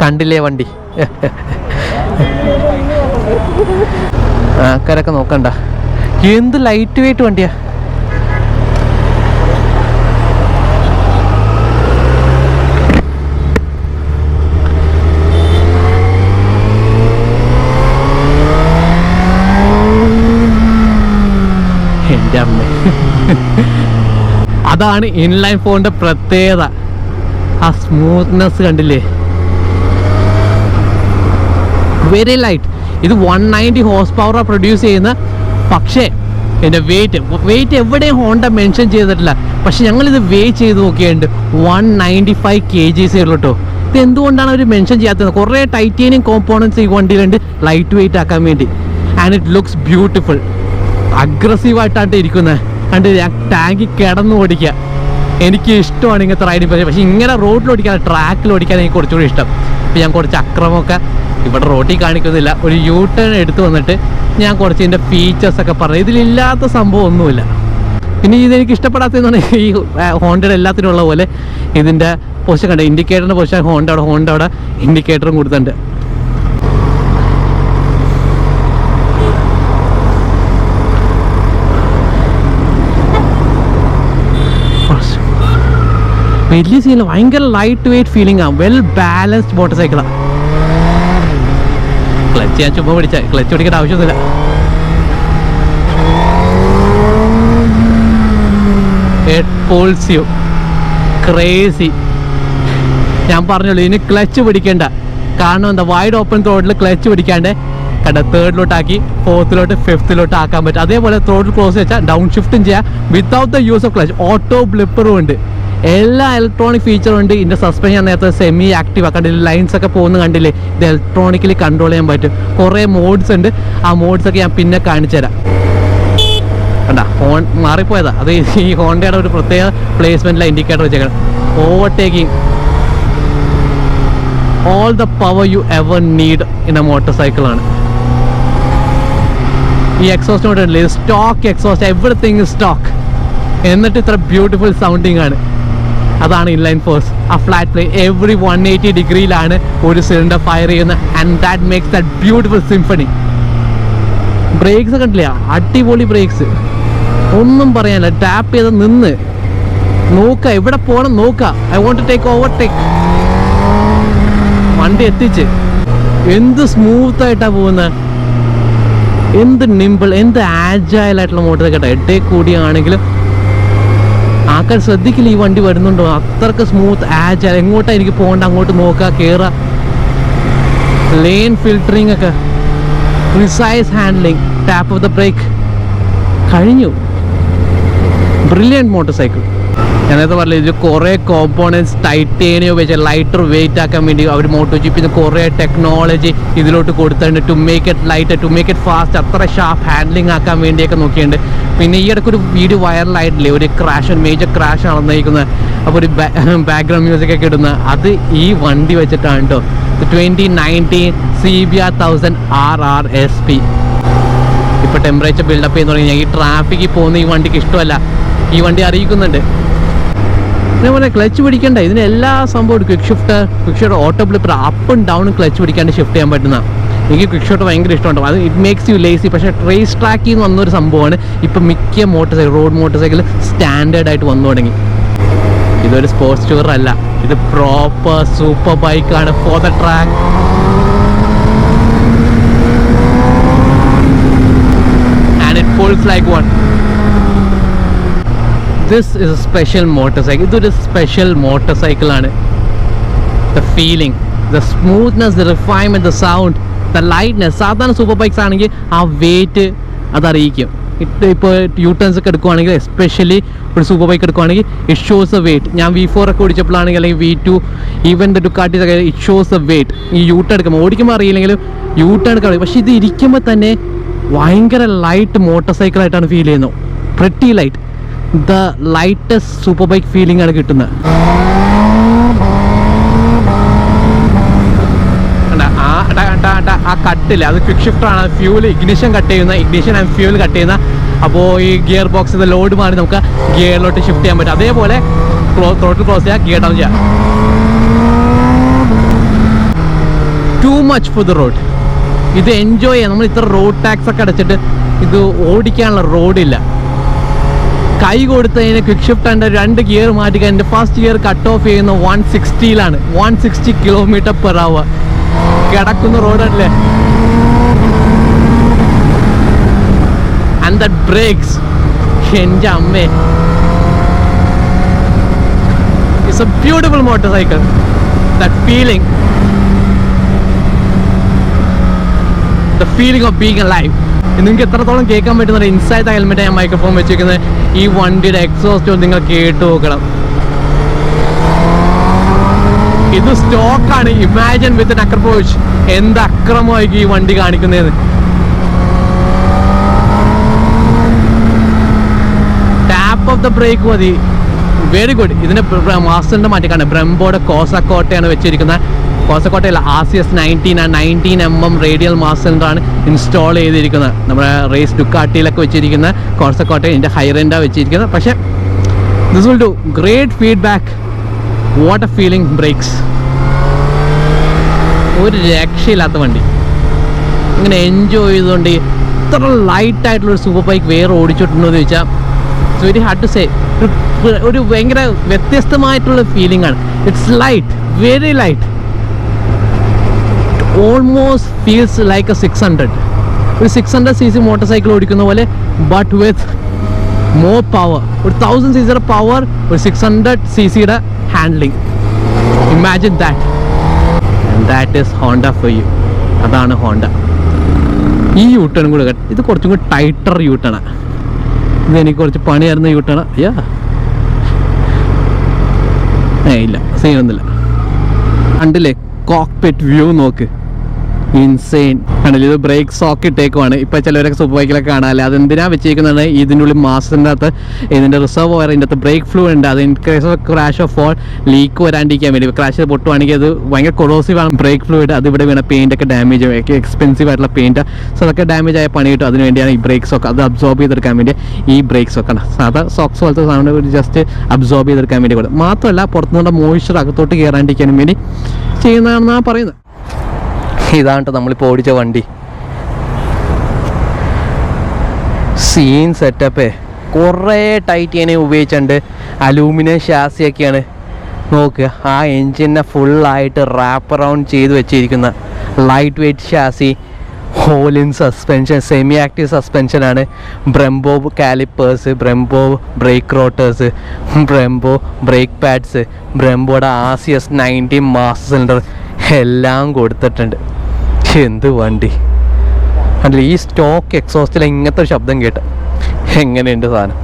കണ്ടില്ലേ വണ്ടി? ആൾക്കാരൊക്കെ നോക്കണ്ട, എന്ത് ലൈറ്റ് വെയിറ്റ് വണ്ടിയാ. എൻ്റെ അമ്മ, അതാണ് ഇൻലൈൻ ഫോണിന്റെ പ്രത്യേകത. ആ സ്മൂത്ത്നെസ് കണ്ടില്ലേ? Very light. ഇത് 190 ഹോഴ്സ് പവർ പ്രൊഡ്യൂസ് ചെയ്യുന്ന. പക്ഷേ എൻ്റെ വെയിറ്റ് എവിടെയും ഹോണ്ട മെൻഷൻ ചെയ്തിട്ടില്ല. പക്ഷെ ഞങ്ങളിത് വെയിറ്റ് ചെയ്ത് നോക്കിയിട്ടുണ്ട്, 195 kgs ഉള്ളൂ കേട്ടോ. ഇത് എന്തുകൊണ്ടാണ് അവർ മെൻഷൻ ചെയ്യാത്തത്? കുറേ ടൈറ്റേനിയം കോമ്പോണൻസ് ഈ വണ്ടിയിലുണ്ട് ലൈറ്റ് വെയിറ്റ് ആക്കാൻ വേണ്ടി. And it looks beautiful. അഗ്രസീവായിട്ടാണ് ഇരിക്കുന്നത്. കണ്ട് ടാങ്കിൽ കിടന്ന് ഓടിക്കുക എനിക്ക് ഇഷ്ടമാണ് ഇങ്ങനത്തെ റൈഡിങ്. പക്ഷേ ഇങ്ങനെ റോഡിൽ ഓടിക്കാൻ, ട്രാക്കിൽ ഓടിക്കാൻ എനിക്ക് കുറച്ചുകൂടി ഇഷ്ടം. ഇപ്പം ഞാൻ കുറച്ച് അക്രമമൊക്കെ ഇവിടെ റോഡിൽ കാണിക്കുന്നില്ല. ഒരു യൂ ടേൺ എടുത്ത് വന്നിട്ട് ഞാൻ കുറച്ച് ഇതിൻ്റെ ഫീച്ചേഴ്സൊക്കെ പറഞ്ഞു. ഇതിലില്ലാത്ത സംഭവം ഒന്നുമില്ല. പിന്നെ ഇതെനിക്ക് ഇഷ്ടപ്പെടാത്തതെന്ന് പറഞ്ഞാൽ ഈ ഹോണ്ടയുടെ എല്ലാത്തിനും ഉള്ള പോലെ ഇതിൻ്റെ പൊസിഷൻ കണ്ട, ഇൻഡിക്കേറ്ററിൻ്റെ പൊസിഷൻ ഹോണ്ട അവിടെ ഇൻഡിക്കേറ്ററും കൊടുത്തിട്ടുണ്ട്. വലിയ സീനില്ല, ഭയങ്കര ലൈറ്റ് വെയിറ്റ് ഫീലിംഗ് ആണ്. വെൽ ബാലൻസ്ഡ് മോട്ടോർ സൈക്കിളാണ്. ക്ലച്ച് ഞാൻ ചുമ്മാ പിടിച്ച, ക്ലച്ച് പിടിക്കേണ്ട ആവശ്യമൊന്നുമില്ല. എപ്പോൾസിയോ ക്രേസി. ഞാൻ പറഞ്ഞുള്ളൂ ഇനി ക്ലച്ച് പിടിക്കേണ്ട. കാരണം എന്താ, വൈഡ് ഓപ്പൺ ത്രോഡിൽ ക്ലച്ച് പിടിക്കാണ്ട് കണ്ട തേർഡിലോട്ടാക്കി ഫോർത്തിലോട്ട് ഫിഫ്ത്തിലോട്ട് ആക്കാൻ പറ്റും. അതേപോലെ ത്രോഡിൽ ക്ലോസ് വെച്ചാൽ ഡൗൺ ഷിഫ്റ്റും ചെയ്യാം without the use of clutch. Auto ബ്ലിപ്പറും ഉണ്ട്, എല്ലാ ഇലക്ട്രോണിക് ഫീച്ചറും ഉണ്ട്. ഇതിൻ്റെ സസ്പെൻഷൻ നേരത്തെ സെമി ആക്റ്റീവ് കണ്ടില്ലേ, ലൈൻസ് ഒക്കെ പോകുന്ന കണ്ടില്ലേ? ഇത് ഇലക്ട്രോണിക്കലി കൺട്രോൾ ചെയ്യാൻ പറ്റും. കുറേ മോഡ്സ് ഉണ്ട്, ആ മോഡ്സൊക്കെ ഞാൻ പിന്നെ കാണിച്ചു തരാം. കണ്ടാ ഹോൺ മാറിപ്പോയതാ. അത് ഈ ഹോണ്ടയുടെ ഒരു പ്രത്യേക പ്ലേസ്മെൻറ്റിലാണ് ഇൻഡിക്കേറ്റർ വെച്ചേക്കണം. Overtaking, all the power you ever need in a മോട്ടോർ സൈക്കിളാണ്. ഈ എക്സോസ്റ്റ് നോട്ടില്ലേ, stock exhaust, everything is stock. എന്നിട്ട് ഇത്ര ബ്യൂട്ടിഫുൾ സൗണ്ടിങ് ആണ്. അതാണ് ഇൻലൈൻ ഫോഴ്സ്. ആ ഫ്ലാറ്റ് പ്ലേറ്റ് എവറി 180 ഡിഗ്രിയിലാണ് ഒരു സിലിണ്ടർ ഫയർ ചെയ്യുന്നത്. And that makes that beautiful symphony. Brakes കണ്ടില്ല, അടിപൊളി ബ്രേക്സ്, ഒന്നും പറയാനില്ല. ടാപ്പ് ചെയ്ത് നിന്ന് നോക്കുക, എവിടെ പോകണം നോക്കുക. I want to take overtake. വണ്ടി എത്തിച്ച് എന്ത് സ്മൂത്ത് ആയിട്ടാണ് പോകുന്നത്, എന്ത് നിമ്പിൾ, എന്ത് ആജൈൽ ആയിട്ടുള്ള മോട്ടോർ കേട്ടോ. എഡേ കൂടിയാണെങ്കിലും ആൾക്കാർ ശ്രദ്ധിക്കില്ല ഈ വണ്ടി വരുന്നുണ്ടോ, അത്രക്ക് സ്മൂത്ത് ആജൈൽ. എങ്ങോട്ടാണ് എനിക്ക് പോകേണ്ട അങ്ങോട്ട് നോക്കുക, കയറുക. ലെയിൻ ഫിൽറ്ററിങ് ഒക്കെ, precise handling, tap of the brake, കഴിഞ്ഞു. Brilliant motorcycle. ഞാനത് പറഞ്ഞില്ല, ഇത് കുറേ കോമ്പോണൻസ് ടൈറ്റേനിയം വെച്ച് ലൈറ്റർ വെയിറ്റ് ആക്കാൻ വേണ്ടി അവർ മോട്ടോ ജിപ്പിന്ന് കുറേ ടെക്നോളജി ഇതിലോട്ട് കൊടുത്തിട്ടുണ്ട്. To make it light, to make it fast, അത്ര ഷാർപ്പ് ഹാൻഡ്ലിങ് ആക്കാൻ വേണ്ടിയൊക്കെ നോക്കിയിട്ടുണ്ട്. പിന്നെ ഈ ഇടയ്ക്കൊരു വീഡിയോ വൈറലായിട്ടില്ലേ, ഒരു ക്രാഷ്, മേജർ ക്രാഷ് നടന്നിരിക്കുന്നത്. അപ്പോൾ ഒരു ബാക്ക്ഗ്രൗണ്ട് മ്യൂസിക് ഒക്കെ ഇടുന്നത് അത് ഈ വണ്ടി വെച്ചിട്ടാണ് കേട്ടോ. 2019 CBR 1000 RRSP. ഇപ്പോൾ ടെമ്പറേച്ചർ ബിൽഡപ്പ് ചെയ്യുന്ന തുടങ്ങി. ഈ ട്രാഫിക്കിൽ പോകുന്ന ഈ വണ്ടിക്ക് ഇഷ്ടമല്ല, ഈ വണ്ടി അറിയിക്കുന്നുണ്ട്. അതേപോലെ ക്ലച്ച് പിടിക്കേണ്ട, ഇതിന് എല്ലാ സംഭവം. ക്വിക്ക് ഷിഫ്റ്റ്, ഓട്ടോ ബ്ലിപ്പർ, അപ്പും ഡൗണും ക്ലച്ച് പിടിക്കാണ്ട് ഷിഫ്റ്റ് ചെയ്യാൻ പറ്റുന്ന. എനിക്ക് ക്വിക്ക് ഷോട്ട് ഭയങ്കര ഇഷ്ടമുണ്ട്. അത് ഇറ്റ് മേക്സ് യു ലേസി. പക്ഷേ റേസ് ട്രാക്കിൽ നിന്ന് വന്നൊരു സംഭവമാണ് ഇപ്പം മിക്ക motorcycle, road motorcycle standard ആയിട്ട് വന്നു തുടങ്ങി. ഇതൊരു സ്പോർട്സ് ടൂർ അല്ല, ഇത് പ്രോപ്പർ സൂപ്പർ ബൈക്കാണ് for the track. And it feels like one. This is a special motorcycle. ഇതൊരു സ്പെഷ്യൽ മോട്ടോർ സൈക്കിളാണ്. The feeling, the smoothness, the refinement, the sound, the lightness. സാധാരണ സൂപ്പർ ബൈക്സ് ആണെങ്കിൽ ആ വെയിറ്റ് അതറിയിക്കും. ഇപ്പോൾ യൂട്ടേൺസ് ഒക്കെ എടുക്കുവാണെങ്കിൽ, എസ്പെഷ്യലി ഒരു സൂപ്പർ ബൈക്ക് എടുക്കുവാണെങ്കിൽ ഇറ്റ് ഷോസ് എ വെയിറ്റ്. ഞാൻ V4 ഒക്കെ ഓടിച്ചപ്പോഴാണെങ്കിൽ, അല്ലെങ്കിൽ V2, ഈവൻ ദ ഡുക്കാട്ടി ഒക്കെ ഇറ്റ് ഷോസ് എ വെയിറ്റ്. ഈ യൂട്ടേൺ എടുക്കുമ്പോൾ, ഓടിക്കുമ്പോൾ അറിയില്ലെങ്കിലും യൂട്ടേൺ എടുക്കാൻ അറിയാം. പക്ഷേ ഇത് ഇരിക്കുമ്പോൾ തന്നെ ഭയങ്കര ലൈറ്റ് മോട്ടോർ സൈക്കിളായിട്ടാണ് ഫീൽ ചെയ്യുന്നത്. Pretty light, the lightest super bike feeling ആണ് കിട്ടുന്നത്. ആ കട്ടില്ല, അത് ക്വിക്ക് ഷിഫ്റ്ററാണ്. ഫ്യൂൽ ഇഗ്നിഷൻ കട്ട് ചെയ്യുന്ന, ഇഗ്നിഷൻ ആൻഡ് ഫ്യൂൽ കട്ട് ചെയ്യുന്ന. അപ്പോൾ ഈ ഗിയർ ബോക്സിൽ ലോഡ് മാറി നമുക്ക് ഗിയറിലോട്ട് ഷിഫ്റ്റ് ചെയ്യാൻ പറ്റും. അതേപോലെ ത്രോട്ടിൽ ക്ലോസ് ചെയ്യാം, ഗിയർ ഡൗൺ ചെയ്യാം. Much for the road. ഇത് എൻജോയ് ചെയ്യാം. നമ്മൾ ഇത്ര റോഡ് ടാക്സ് ഒക്കെ അടച്ചിട്ട് ഇത് ഓടിക്കാനുള്ള റോഡില്ല. കൈ കൊടുത്തതിന് ക്വിക്ക് ഷിഫ്റ്റ് ആൻഡ് 2 ഗിയർ മാറ്റി എൻ്റെ ഫസ്റ്റ് ഗിയർ കട്ട് ഓഫ് ചെയ്യുന്ന 160-ലാണ്. 160 km/h കിടക്കുന്ന റോഡല്ലേ. ആൻഡ് ദാറ്റ് ബ്രേക്സ്, എൻ്റെ അമ്മേ, it's A beautiful motor cycle. That feeling, the feeling of being alive. നിങ്ങൾക്ക് എത്രത്തോളം കേൾക്കാൻ പറ്റുന്ന ഇൻസൈഡ് ഹെൽമെറ്റ് ഞാൻ മൈക്രോഫോൺ വെച്ചിരിക്കുന്നത്. ഈ വണ്ടിയുടെ എക്സോസ്റ്റ് നിങ്ങൾ കേട്ട് നോക്കണം. ഇത് സ്റ്റോക്കാണ്. ഇമാജിൻ വിത്ത് അക്രപോച്ച് എന്ത് അക്രമമായിരിക്കും ഈ വണ്ടി കാണിക്കുന്നതെന്ന്. ടാപ്പ് ഓഫ് ദ ബ്രേക്ക് മതി. Very good. ഇതിന് മാസ്റ്ററിന്റെ മാറ്റിക്കാണ് ബ്രംബോയുടെ കോസക്കോട്ടയാണ് വെച്ചിരിക്കുന്നത്. കോസക്കോട്ടയല്ല, RCS 19mm റേഡിയൽ മാസ്റ്ററാണ് ഇൻസ്റ്റാൾ ചെയ്തിരിക്കുന്നത്. നമ്മുടെ റേസ് ഡുക്കാട്ടിയിലൊക്കെ വെച്ചിരിക്കുന്ന കോസക്കോട്ട ഇതിൻ്റെ ഹൈറെൻഡാണ് വെച്ചിരിക്കുന്നത്. പക്ഷേ this will do great feedback. What a feeling brakes. ഒരു രക്ഷയില്ലാത്ത വണ്ടി. ഇങ്ങനെ എൻജോയ് ചെയ്തുകൊണ്ട് ഇത്ര ലൈറ്റായിട്ടുള്ളൊരു സൂപ്പർ ബൈക്ക് വേറെ ഓടിച്ചിട്ടുണ്ടോ എന്ന് ചോദിച്ചാൽ it's very hard to say. ഒരു ഭയങ്കര വ്യത്യസ്തമായിട്ടുള്ള ഫീലിംഗ് ആണ്. It's light, very light. Almost feels like a 600. ഒരു 600cc മോട്ടോർ സൈക്കിൾ ഓടിക്കുന്ന പോലെ, ബട്ട് വിത്ത് മോർ പവർ. ഒരു 1000cc പവർ, ഒരു 600cc handling. Imagine that. And that is Honda for you. അതാണ് ഹോണ്ട. ഈ യൂട്ടേൺ കൂടെ, ഇത് കുറച്ചും കൂടി ടൈറ്റർ യൂട്ടേണാണ്. ഇത് എനിക്ക് കുറച്ച് പണിയായിരുന്ന യൂട്ടേണ. ഇല്ല, സീനൊന്നുമില്ല. കണ്ടില്ലേ കോക്പിറ്റ് വ്യൂ നോക്ക്. ഇൻസെയിൻ ആണല്ലോ. ഇത് ബ്രേക്ക് സോക്ക് ഇട്ടേക്കുവാണ്. ഇപ്പം ചിലവരൊക്കെ സൂപ്പർ ബൈക്കിലൊക്കെ കാണാമല്ലേ. അതെന്തിനാ വെച്ചേക്കുന്നത്? ഇതിൻ്റെ ഉള്ളിൽ മാസ്റ്ററിൻ്റെ അകത്ത് ഇതിൻ്റെ റിസർവ് വയർ, ഇതിൻ്റെ അകത്ത് ബ്രേക്ക് ഫ്ലൂ ഉണ്ട്. അത് in case of crash of fall leak വരാണ്ടിരിക്കാൻ വേണ്ടി. ക്രാഷ് പൊട്ടുവാണെങ്കിൽ അത് ഭയങ്കര കൊറോസീവ് ആണ് ബ്രേക്ക് ഫ്ലൂയിഡ്. അത് ഇവിടെ വീണ പെയിൻ്റൊക്കെ ഡാമേജ് ആവും. എക്സ്പെൻസീവ് ആയിട്ടുള്ള പെയിൻറ്റ്. സോ അതൊക്കെ ഡാമേജ് ആയ പണി കിട്ടും. അതിന് വേണ്ടിയാണ് ഈ ബ്രേക്ക് സോക്ക്. അത് അബ്സോർബ് ചെയ്തെടുക്കാൻ വേണ്ടി ഈ ബ്രേക്ക് സോക്കാണ്. സാധാ സോക്സ് പോലത്തെ സാധനം ജസ്റ്റ് അബ്സോർബ് ചെയ്തെടുക്കാൻ വേണ്ടി കൂടെ. മാത്രമല്ല പുറത്തുനിന്നുള്ള മോയ്സ്ചർ അകത്തോട്ട് കയറാണ്ടിരിക്കാനും വേണ്ടി ചെയ്യുന്നതാണെന്നാണ് പറയുന്നത്. ഇതാണ് നമ്മളിപ്പോൾ ഓടിച്ച വണ്ടി. സീൻ സെറ്റപ്പേ. കുറേ ടൈറ്റാനിയം ഉപയോഗിച്ചിട്ടുണ്ട്. അലൂമിനിയം ഷാസിയൊക്കെയാണ്. നോക്കുക, ആ എൻജിനെ ഫുള്ളായിട്ട് റാപ്പ് അറൗണ്ട് ചെയ്ത് വെച്ചിരിക്കുന്ന light weight chassis, Ohlins suspension, semi active സസ്പെൻഷനാണ്. Brembo calipers, Brembo brake rotors, Brembo brake pads, ബ്രംബോയുടെ RCS 90 മാസ്റ്റർ സിലിണ്ടർ എല്ലാം കൊടുത്തിട്ടുണ്ട്. എന്ത് വണ്ടി അല്ല. ഈ സ്റ്റോക്ക് എക്സോസ്റ്റിൽ ഇങ്ങനത്തെ ഒരു ശബ്ദം കേട്ട് എങ്ങനെയുണ്ട് സാധനം?